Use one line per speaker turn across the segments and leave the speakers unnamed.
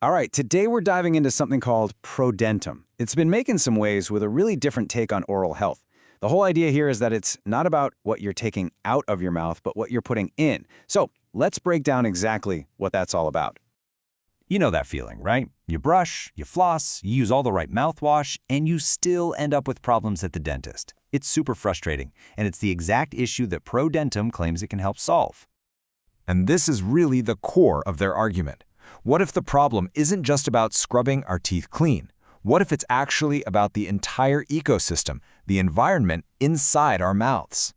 All right, today we're diving into something called ProDentim. It's been making some waves with a really different take on oral health. The whole idea here is that it's not about what you're taking out of your mouth, but what you're putting in. So let's break down exactly what that's all about.
You know that feeling, right? You brush, you floss, you use all the right mouthwash, and you still end up with problems at the dentist. It's super frustrating, and it's the exact issue that ProDentim claims it can help solve.
And this is really the core of their argument. What if the problem isn't just about scrubbing our teeth clean? What if it's actually about the entire ecosystem, the environment inside our mouths?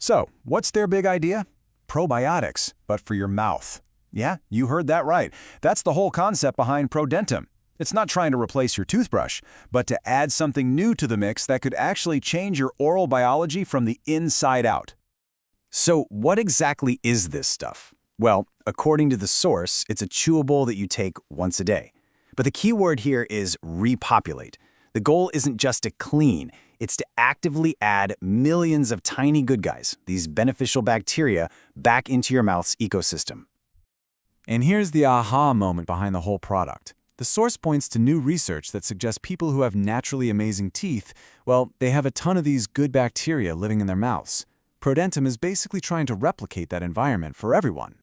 So, what's their big idea? Probiotics, but for your mouth. Yeah, you heard that right. That's the whole concept behind ProDentim. It's not trying to replace your toothbrush, but to add something new to the mix that could actually change your oral biology from the inside out. So, what exactly is this stuff? Well, according to the source, it's a chewable that you take once a day. But the key word here is repopulate. The goal isn't just to clean, it's to actively add millions of tiny good guys, these beneficial bacteria, back into your mouth's ecosystem.
And here's the aha moment behind the whole product. The source points to new research that suggests people who have naturally amazing teeth, well, they have a ton of these good bacteria living in their mouths. ProDentim is basically trying to replicate that environment for everyone.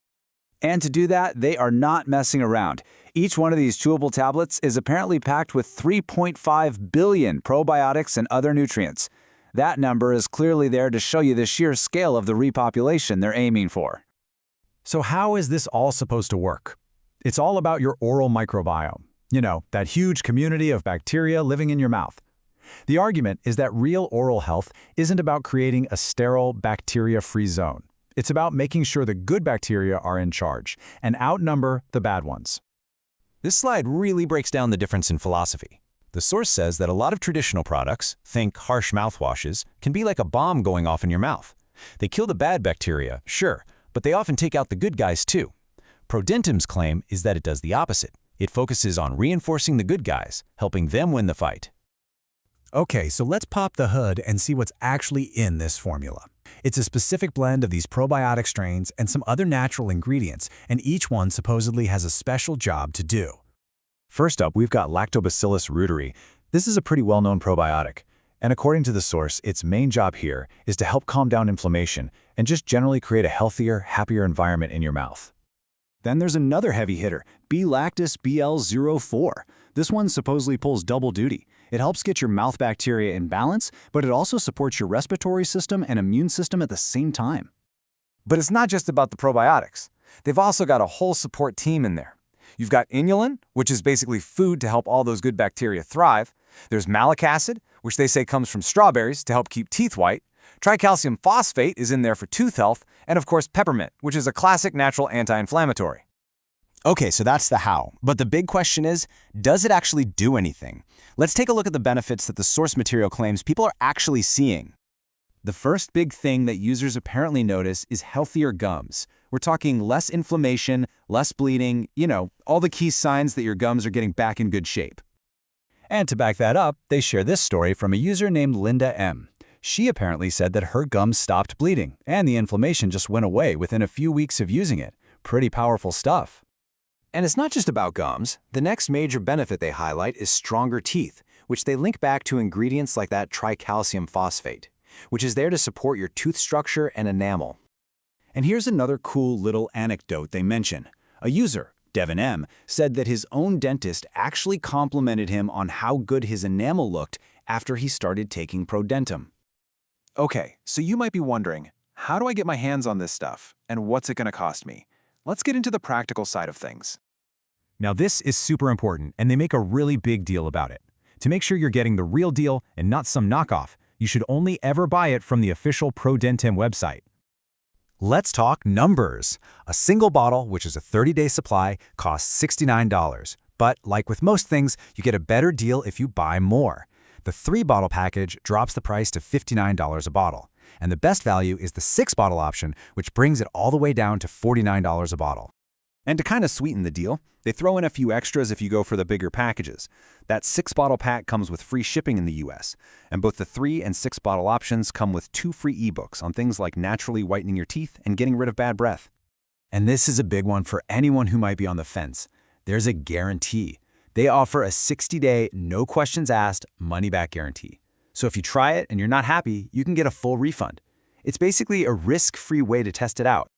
And to do that, they are not messing around. Each one of these chewable tablets is apparently packed with 3.5 billion probiotics and other nutrients. That number is clearly there to show you the sheer scale of the repopulation they're aiming for.
So how is this all supposed to work? It's all about your oral microbiome. You know, that huge community of bacteria living in your mouth. The argument is that real oral health isn't about creating a sterile, bacteria-free zone. It's about making sure the good bacteria are in charge and outnumber the bad ones.
This slide really breaks down the difference in philosophy. The source says that a lot of traditional products, think harsh mouthwashes, can be like a bomb going off in your mouth. They kill the bad bacteria, sure, but they often take out the good guys too. ProDentim's claim is that it does the opposite. It focuses on reinforcing the good guys, helping them win the fight.
Okay, so let's pop the hood and see what's actually in this formula. It's a specific blend of these probiotic strains and some other natural ingredients, and each one supposedly has a special job to do.
First up, we've got Lactobacillus reuteri. This is a pretty well-known probiotic. And according to the source, its main job here is to help calm down inflammation and just generally create a healthier, happier environment in your mouth. Then there's another heavy hitter, B-Lactis BL04. This one supposedly pulls double duty. It helps get your mouth bacteria in balance, but it also supports your respiratory system and immune system at the same time. But it's not just about the probiotics. They've also got a whole support team in there. You've got inulin, which is basically food to help all those good bacteria thrive. There's malic acid, which they say comes from strawberries to help keep teeth white. Tricalcium phosphate is in there for tooth health, and of course peppermint, which is a classic natural anti-inflammatory.
Okay, so that's the how. But the big question is, does it actually do anything? Let's take a look at the benefits that the source material claims people are actually seeing.
The first big thing that users apparently notice is healthier gums. We're talking less inflammation, less bleeding, all the key signs that your gums are getting back in good shape. And to back that up, they share this story from a user named Linda M. She apparently said that her gums stopped bleeding, and the inflammation just went away within a few weeks of using it. Pretty powerful stuff. And it's not just about gums. The next major benefit they highlight is stronger teeth, which they link back to ingredients like that tricalcium phosphate, which is there to support your tooth structure and enamel. And here's another cool little anecdote they mention. A user, Devin M., said that his own dentist actually complimented him on how good his enamel looked after he started taking ProDentim. Okay, so you might be wondering, how do I get my hands on this stuff, and what's it going to cost me? Let's get into the practical side of things.
Now this is super important, and they make a really big deal about it. To make sure you're getting the real deal and not some knockoff, you should only ever buy it from the official ProDentim website.
Let's talk numbers. A single bottle, which is a 30-day supply, costs $69. But like with most things, you get a better deal if you buy more. The 3-bottle package drops the price to $59 a bottle. And the best value is the 6-bottle option, which brings it all the way down to $49 a bottle.
And to kind of sweeten the deal, they throw in a few extras if you go for the bigger packages. That 6-bottle pack comes with free shipping in the US, and both the 3 and 6-bottle options come with 2 free ebooks on things like naturally whitening your teeth and getting rid of bad breath. And this is a big one for anyone who might be on the fence. There's a guarantee. They offer a 60-day, no questions asked, money-back guarantee. So if you try it and you're not happy, you can get a full refund. It's basically a risk-free way to test it out.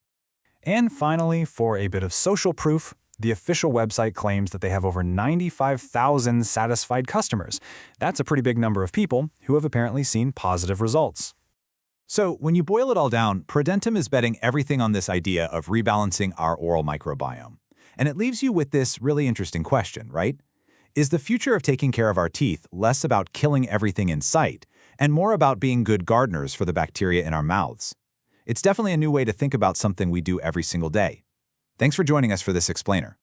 And finally, for a bit of social proof, the official website claims that they have over 95,000 satisfied customers. That's a pretty big number of people who have apparently seen positive results.
So when you boil it all down, ProDentim is betting everything on this idea of rebalancing our oral microbiome. And it leaves you with this really interesting question, right? Is the future of taking care of our teeth less about killing everything in sight and more about being good gardeners for the bacteria in our mouths? It's definitely a new way to think about something we do every single day. Thanks for joining us for this explainer.